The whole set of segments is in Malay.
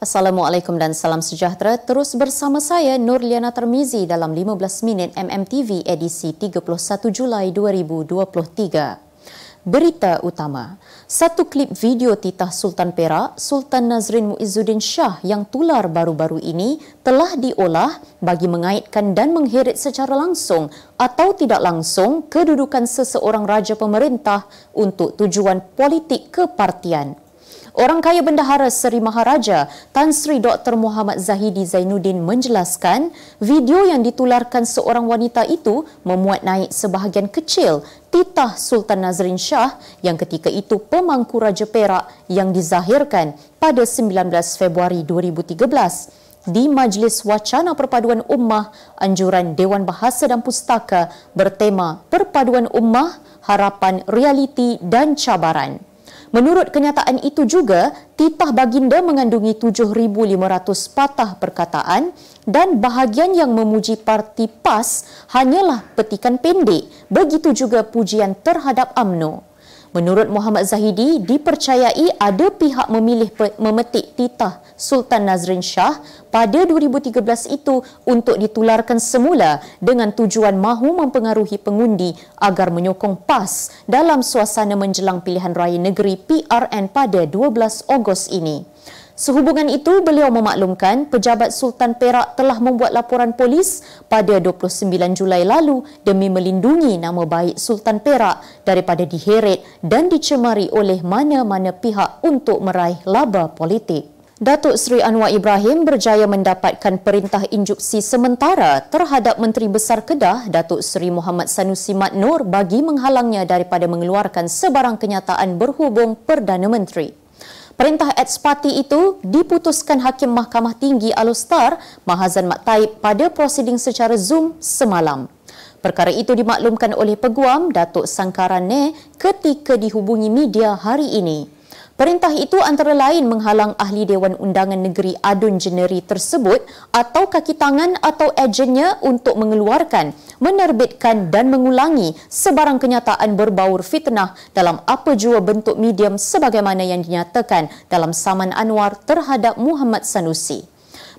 Assalamualaikum dan salam sejahtera. Terus bersama saya Nurliana Tarmizi dalam 15 minit MMTV edisi 31 Julai 2023. Berita utama. Satu klip video titah Sultan Perak, Sultan Nazrin Muizzuddin Shah yang tular baru-baru ini telah diolah bagi mengaitkan dan mengheret secara langsung atau tidak langsung kedudukan seseorang raja pemerintah untuk tujuan politik kepartian. Orang kaya Bendahara Seri Maharaja Tan Sri Dr. Muhammad Zahidi Zainuddin menjelaskan video yang ditularkan seorang wanita itu memuat naik sebahagian kecil titah Sultan Nazrin Shah yang ketika itu pemangku Raja Perak yang dizahirkan pada 19 Februari 2013 di Majlis Wacana Perpaduan Ummah Anjuran Dewan Bahasa dan Pustaka bertema Perpaduan Ummah, Harapan, Realiti dan Cabaran. Menurut kenyataan itu juga, titah baginda mengandungi 7,500 patah perkataan dan bahagian yang memuji parti PAS hanyalah petikan pendek, begitu juga pujian terhadap UMNO. Menurut Muhammad Zahidi, dipercayai ada pihak memilih memetik titah Sultan Nazrin Shah pada 2013 itu untuk ditularkan semula dengan tujuan mahu mempengaruhi pengundi agar menyokong PAS dalam suasana menjelang pilihan raya negeri PRN pada 12 Ogos ini. Sehubungan itu, beliau memaklumkan pejabat Sultan Perak telah membuat laporan polis pada 29 Julai lalu demi melindungi nama baik Sultan Perak daripada diheret dan dicemari oleh mana-mana pihak untuk meraih laba politik. Datuk Seri Anwar Ibrahim berjaya mendapatkan perintah injuksi sementara terhadap Menteri Besar Kedah Datuk Seri Muhammad Sanusi Mat Noor bagi menghalangnya daripada mengeluarkan sebarang kenyataan berhubung Perdana Menteri. Perintah ekspati itu diputuskan Hakim Mahkamah Tinggi Alor Mahazan Mat Taib pada prosiding secara Zoom semalam. Perkara itu dimaklumkan oleh Peguam Datuk Sangkaran ketika dihubungi media hari ini. Perintah itu antara lain menghalang Ahli Dewan Undangan Negeri Adun Jeneri tersebut atau kaki tangan atau ejennya untuk mengeluarkan, menerbitkan dan mengulangi sebarang kenyataan berbaur fitnah dalam apa jua bentuk medium sebagaimana yang dinyatakan dalam saman Anwar terhadap Muhammad Sanusi.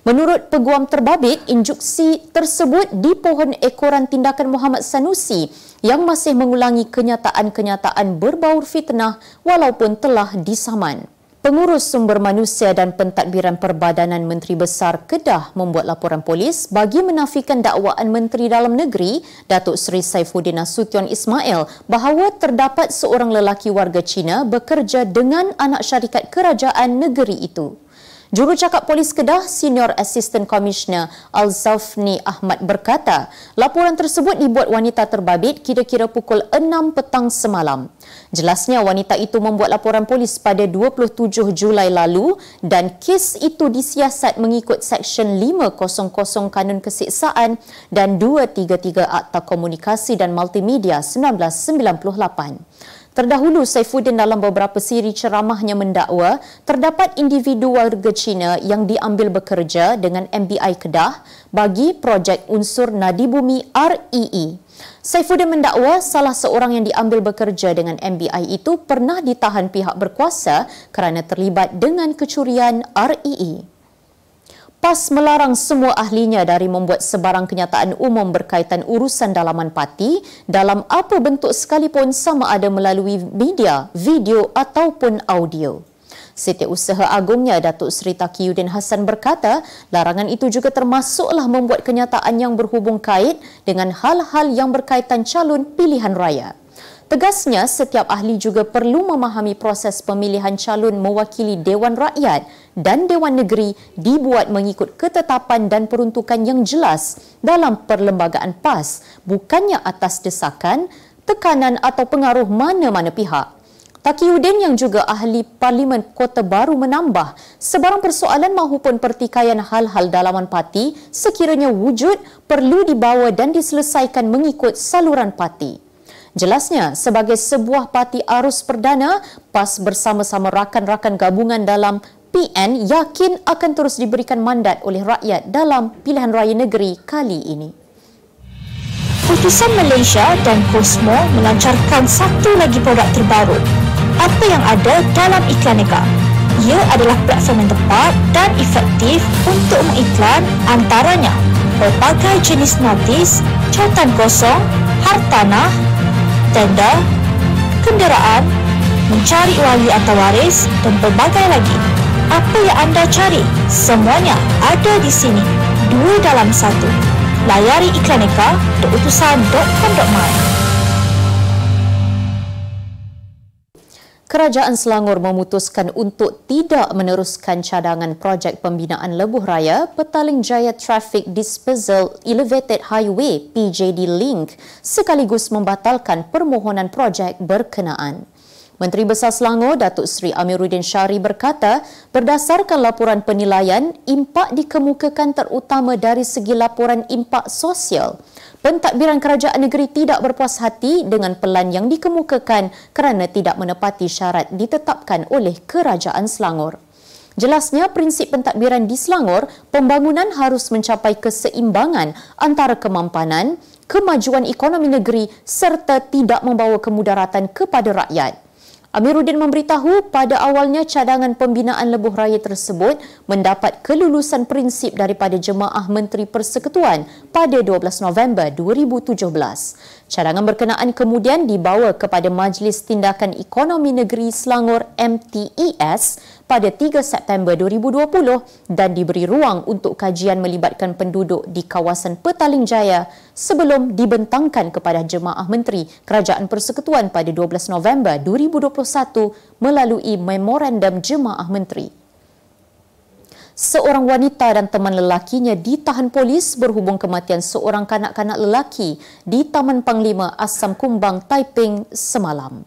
Menurut Peguam terbabit, injuksi tersebut dipohon ekoran tindakan Muhammad Sanusi yang masih mengulangi kenyataan-kenyataan berbaur fitnah walaupun telah disaman. Pengurus Sumber Manusia dan Pentadbiran Perbadanan Menteri Besar Kedah membuat laporan polis bagi menafikan dakwaan Menteri Dalam Negeri Datuk Seri Saifuddin Nasution Ismail bahawa terdapat seorang lelaki warga Cina bekerja dengan anak syarikat kerajaan negeri itu. Jurucakap Polis Kedah, Senior Assistant Commissioner Al-Zafni Ahmad berkata, laporan tersebut dibuat wanita terbabit kira-kira pukul 6 petang semalam. Jelasnya wanita itu membuat laporan polis pada 27 Julai lalu dan kes itu disiasat mengikut Seksyen 500 Kanun Kesiksaan dan 233 Akta Komunikasi dan Multimedia 1998. Terdahulu, Saifuddin dalam beberapa siri ceramahnya mendakwa terdapat individu warga Cina yang diambil bekerja dengan MBI Kedah bagi projek unsur nadi bumi REE. Saifuddin mendakwa salah seorang yang diambil bekerja dengan MBI itu pernah ditahan pihak berkuasa kerana terlibat dengan kecurian REE. PAS melarang semua ahlinya dari membuat sebarang kenyataan umum berkaitan urusan dalaman parti dalam apa bentuk sekalipun sama ada melalui media, video ataupun audio. Setiausaha Agungnya Datuk Seri Taqiyuddin Hassan berkata, larangan itu juga termasuklah membuat kenyataan yang berhubung kait dengan hal-hal yang berkaitan calon pilihan raya. Tegasnya, setiap ahli juga perlu memahami proses pemilihan calon mewakili Dewan Rakyat dan Dewan Negeri dibuat mengikut ketetapan dan peruntukan yang jelas dalam perlembagaan PAS, bukannya atas desakan, tekanan atau pengaruh mana-mana pihak. Taqiyuddin yang juga ahli Parlimen Kota Baru menambah, sebarang persoalan mahupun pertikaian hal-hal dalaman parti sekiranya wujud perlu dibawa dan diselesaikan mengikut saluran parti. Jelasnya, sebagai sebuah parti arus perdana, PAS bersama-sama rakan-rakan gabungan dalam PN yakin akan terus diberikan mandat oleh rakyat dalam pilihan raya negeri kali ini. Utusan Malaysia dan Cosmo melancarkan satu lagi produk terbaru. Apa yang ada dalam iklan mereka? ia adalah platform yang tepat dan efektif untuk mengiklan antaranya pelbagai jenis notis, catan kosong, hartanah, tender, kenderaan, mencari wali atau waris dan pelbagai lagi. Apa yang anda cari? Semuanya ada di sini. 2 dalam 1. Layari iklaneka.utusan.com.my. Kerajaan Selangor memutuskan untuk tidak meneruskan cadangan projek pembinaan lebuh raya Petaling Jaya Traffic Disposal Elevated Highway PJD Link sekaligus membatalkan permohonan projek berkenaan. Menteri Besar Selangor Datuk Seri Amiruddin Syari berkata, berdasarkan laporan penilaian, impak dikemukakan terutama dari segi laporan impak sosial. Pentadbiran kerajaan negeri tidak berpuas hati dengan pelan yang dikemukakan kerana tidak menepati syarat ditetapkan oleh Kerajaan Selangor. Jelasnya, prinsip pentadbiran di Selangor, pembangunan harus mencapai keseimbangan antara kemampanan, kemajuan ekonomi negeri serta tidak membawa kemudaratan kepada rakyat. Amiruddin memberitahu pada awalnya cadangan pembinaan lebuh raya tersebut mendapat kelulusan prinsip daripada Jemaah Menteri Persekutuan pada 12 November 2017. Cadangan berkenaan kemudian dibawa kepada Majlis Tindakan Ekonomi Negeri Selangor MTES pada 3 September 2020 dan diberi ruang untuk kajian melibatkan penduduk di kawasan Petaling Jaya sebelum dibentangkan kepada Jemaah Menteri Kerajaan Persekutuan pada 12 November 2021 melalui Memorandum Jemaah Menteri. Seorang wanita dan teman lelakinya ditahan polis berhubung kematian seorang kanak-kanak lelaki di Taman Panglima Asam Kumbang, Taiping semalam.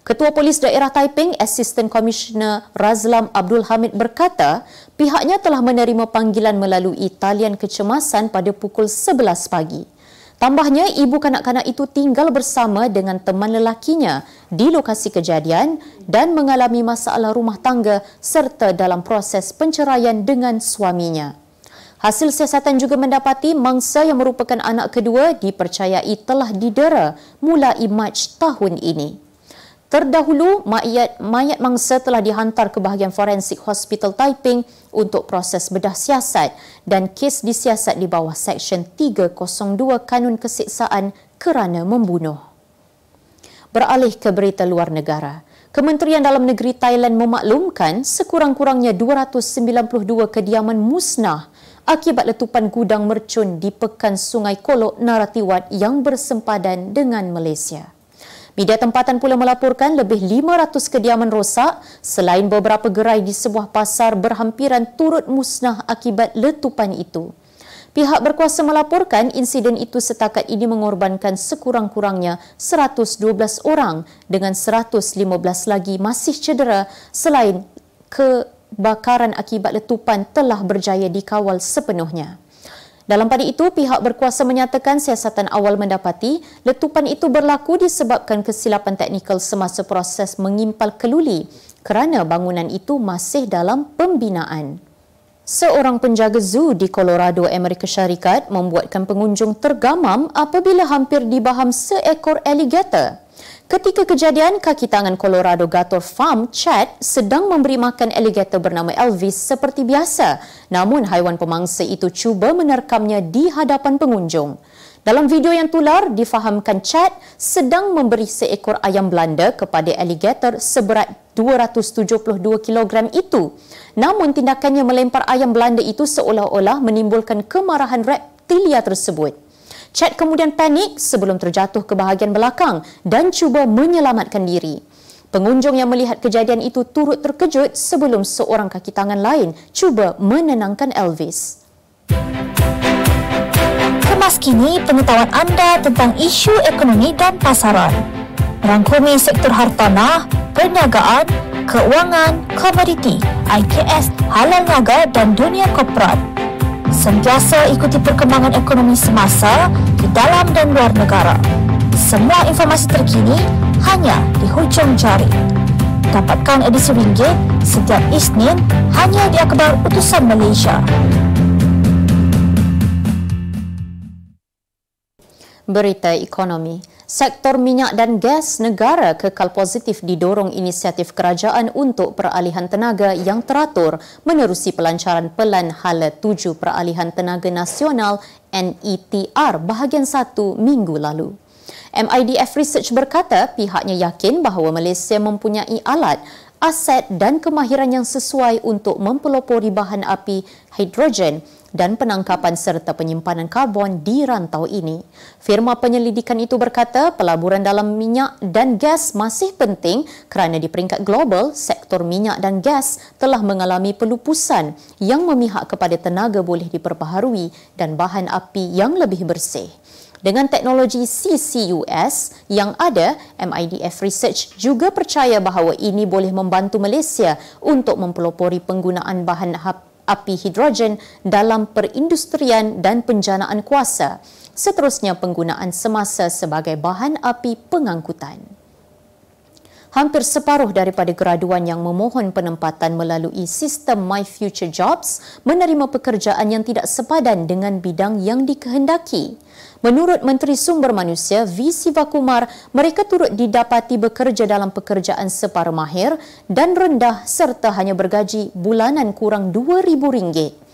Ketua Polis Daerah Taiping, Assistant Commissioner Razlam Abdul Hamid berkata, pihaknya telah menerima panggilan melalui talian kecemasan pada pukul 11 pagi. Tambahnya, ibu kanak-kanak itu tinggal bersama dengan teman lelakinya di lokasi kejadian dan mengalami masalah rumah tangga serta dalam proses penceraian dengan suaminya. Hasil siasatan juga mendapati mangsa yang merupakan anak kedua dipercayai telah didera mulai Mac tahun ini. Terdahulu, mayat mangsa telah dihantar ke bahagian forensik Hospital Taiping untuk proses bedah siasat dan kes disiasat di bawah Seksyen 302 Kanun Keseksaan kerana membunuh. Beralih ke berita luar negara. Kementerian Dalam Negeri Thailand memaklumkan sekurang-kurangnya 292 kediaman musnah akibat letupan gudang mercun di Pekan Sungai Kolok, Naratiwat yang bersempadan dengan Malaysia. Media tempatan pula melaporkan lebih 500 kediaman rosak selain beberapa gerai di sebuah pasar berhampiran turut musnah akibat letupan itu. Pihak berkuasa melaporkan insiden itu setakat ini mengorbankan sekurang-kurangnya 112 orang dengan 115 lagi masih cedera selain kebakaran akibat letupan telah berjaya dikawal sepenuhnya. Dalam pada itu, pihak berkuasa menyatakan siasatan awal mendapati letupan itu berlaku disebabkan kesilapan teknikal semasa proses mengimpal keluli kerana bangunan itu masih dalam pembinaan. Seorang penjaga zoo di Colorado, Amerika Syarikat membuatkan pengunjung tergamam apabila hampir dibaham seekor alligator. Ketika kejadian, kaki tangan Colorado Gator Farm, Chad, sedang memberi makan alligator bernama Elvis seperti biasa. Namun, haiwan pemangsa itu cuba menerkamnya di hadapan pengunjung. Dalam video yang tular, difahamkan Chad sedang memberi seekor ayam Belanda kepada alligator seberat 272 kg itu. Namun, tindakannya melempar ayam Belanda itu seolah-olah menimbulkan kemarahan reptilia tersebut. Chad kemudian panik sebelum terjatuh ke bahagian belakang dan cuba menyelamatkan diri. Pengunjung yang melihat kejadian itu turut terkejut sebelum seorang kaki tangan lain cuba menenangkan Elvis. Kemas kini pengetahuan anda tentang isu ekonomi dan pasaran. Merangkumi sektor hartanah, perniagaan, keuangan, komoditi, IKS, halal niaga dan dunia korporat. Sentiasa ikuti perkembangan ekonomi semasa di dalam dan luar negara. Semua informasi terkini hanya di hujung jari. Dapatkan edisi ringgit setiap Isnin hanya di Akhbar Utusan Malaysia. Berita ekonomi. Sektor minyak dan gas negara kekal positif didorong inisiatif kerajaan untuk peralihan tenaga yang teratur menerusi pelancaran Pelan Hala 7 Peralihan Tenaga Nasional NETR bahagian 1 minggu lalu. MIDF Research berkata pihaknya yakin bahawa Malaysia mempunyai alat, aset dan kemahiran yang sesuai untuk mempelopori bahan api hidrogen dan penangkapan serta penyimpanan karbon di rantau ini. Firma penyelidikan itu berkata pelaburan dalam minyak dan gas masih penting kerana di peringkat global, sektor minyak dan gas telah mengalami pelupusan yang memihak kepada tenaga boleh diperbaharui dan bahan api yang lebih bersih. Dengan teknologi CCUS yang ada, MIDF Research juga percaya bahawa ini boleh membantu Malaysia untuk mempelopori penggunaan bahan api hidrogen dalam perindustrian dan penjanaan kuasa. Seterusnya penggunaan semasa sebagai bahan api pengangkutan. Hampir separuh daripada graduan yang memohon penempatan melalui sistem My Future Jobs menerima pekerjaan yang tidak sepadan dengan bidang yang dikehendaki. Menurut Menteri Sumber Manusia V. Sivakumar, mereka turut didapati bekerja dalam pekerjaan separuh mahir dan rendah serta hanya bergaji bulanan kurang RM2,000.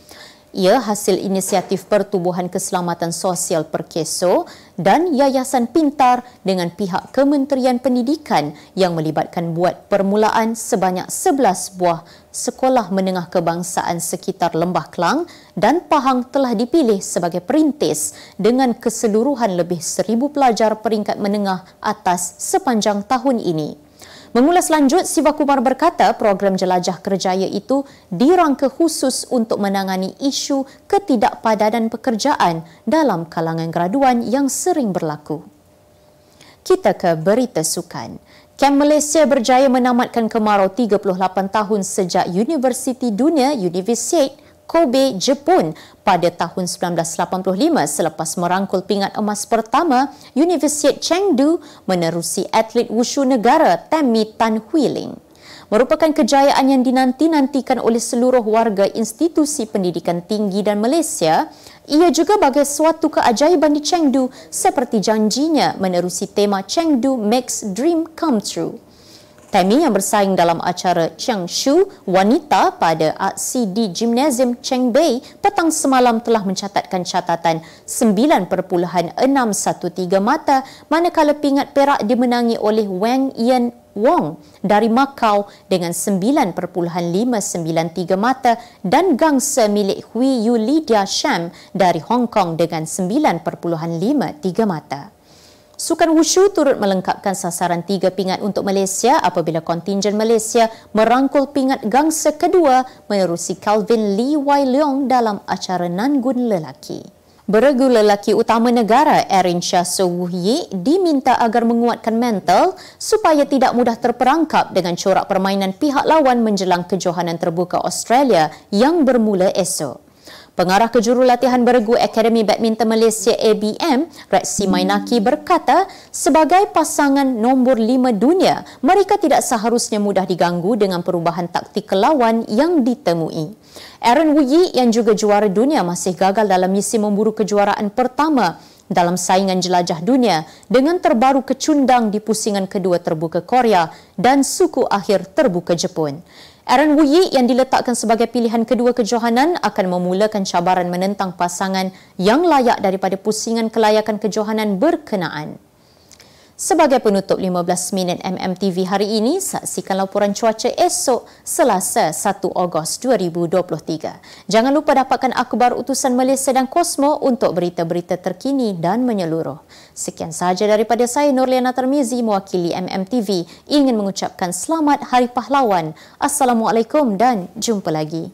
Ia hasil inisiatif Pertubuhan Keselamatan Sosial Perkeso dan Yayasan Pintar dengan pihak Kementerian Pendidikan yang melibatkan buat permulaan sebanyak 11 buah sekolah menengah kebangsaan sekitar Lembah Kelang dan Pahang telah dipilih sebagai perintis dengan keseluruhan lebih 1,000 pelajar peringkat menengah atas sepanjang tahun ini. Mengulas lanjut, Sivakumar berkata program jelajah kerjaya itu dirangka khusus untuk menangani isu ketidakpadanan pekerjaan dalam kalangan graduan yang sering berlaku. Kita ke berita sukan. Kem Malaysia berjaya menamatkan kemarau 38 tahun sejak Universiti Dunia Universiade Kobe, Jepun pada tahun 1985 selepas merangkul pingat emas pertama Universiade Chengdu menerusi atlet wushu negara Tammy Tan Hui Ling. Merupakan kejayaan yang dinanti-nantikan oleh seluruh warga institusi pendidikan tinggi dan Malaysia. Ia juga bagai suatu keajaiban di Chengdu seperti janjinya menerusi tema Chengdu Makes Dream Come True. Tammy yang bersaing dalam acara Changshu Wanita pada aksi di Gimnasium Cheng Bei petang semalam telah mencatatkan catatan 9.613 mata manakala pingat perak dimenangi oleh Wang Yan Wong dari Macau dengan 9.593 mata dan gangsa milik Hui Yu Lydia Sham dari Hong Kong dengan 9.53 mata. Sukan wushu turut melengkapkan sasaran 3 pingat untuk Malaysia apabila kontingen Malaysia merangkul pingat gangsa kedua menerusi Calvin Lee Wai Leong dalam acara Nangun Lelaki. Beregu lelaki utama negara Erin Shah So Woo Yi diminta agar menguatkan mental supaya tidak mudah terperangkap dengan corak permainan pihak lawan menjelang kejohanan terbuka Australia yang bermula esok. Pengarah kejurulatihan beregu Akademi Badminton Malaysia ABM, Reksi Mainaki berkata, sebagai pasangan nombor 5 dunia, mereka tidak seharusnya mudah diganggu dengan perubahan taktik lawan yang ditemui. Aaron Woo Yi yang juga juara dunia masih gagal dalam misi memburu kejuaraan pertama dalam saingan jelajah dunia dengan terbaru kecundang di pusingan kedua terbuka Korea dan suku akhir terbuka Jepun. Aaron Woo Yi yang diletakkan sebagai pilihan kedua kejohanan akan memulakan cabaran menentang pasangan yang layak daripada pusingan kelayakan kejohanan berkenaan. Sebagai penutup 15 minit MMTV hari ini, saksikan laporan cuaca esok Selasa 1 Ogos 2023. Jangan lupa dapatkan akhbar utusan Malaysia dan Kosmo untuk berita-berita terkini dan menyeluruh. Sekian sahaja daripada saya Nurliana Tarmizi mewakili MMTV ingin mengucapkan selamat Hari Pahlawan. Assalamualaikum dan jumpa lagi.